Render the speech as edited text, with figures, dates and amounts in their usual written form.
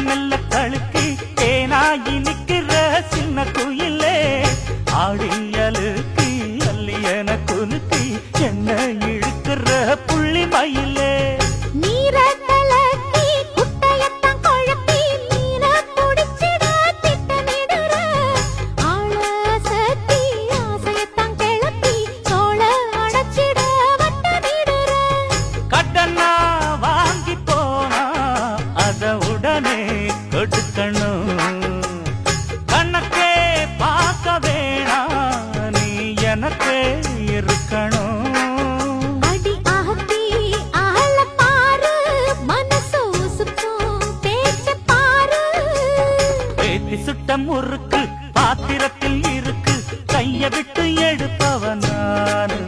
மெல்ல தழுக்கி தேனாகி நிக்கிற சின்ன குயிலே ஆடியலுக்கு அல்லியன குலுக்கி என்ன இழுக்கிற புள்ளி மயிலே கணக்கே பார்க்க வேணா நீ எனக்கு இருக்கணும் அடி ஆத்தி ஆள பாரு மனசு சுத்தம் பேச்ச பாரு பேத்தி சுட்ட முறுக்கு பாத்திரத்தில் இருக்கு கைய விட்டு எடுப்பவன் நானு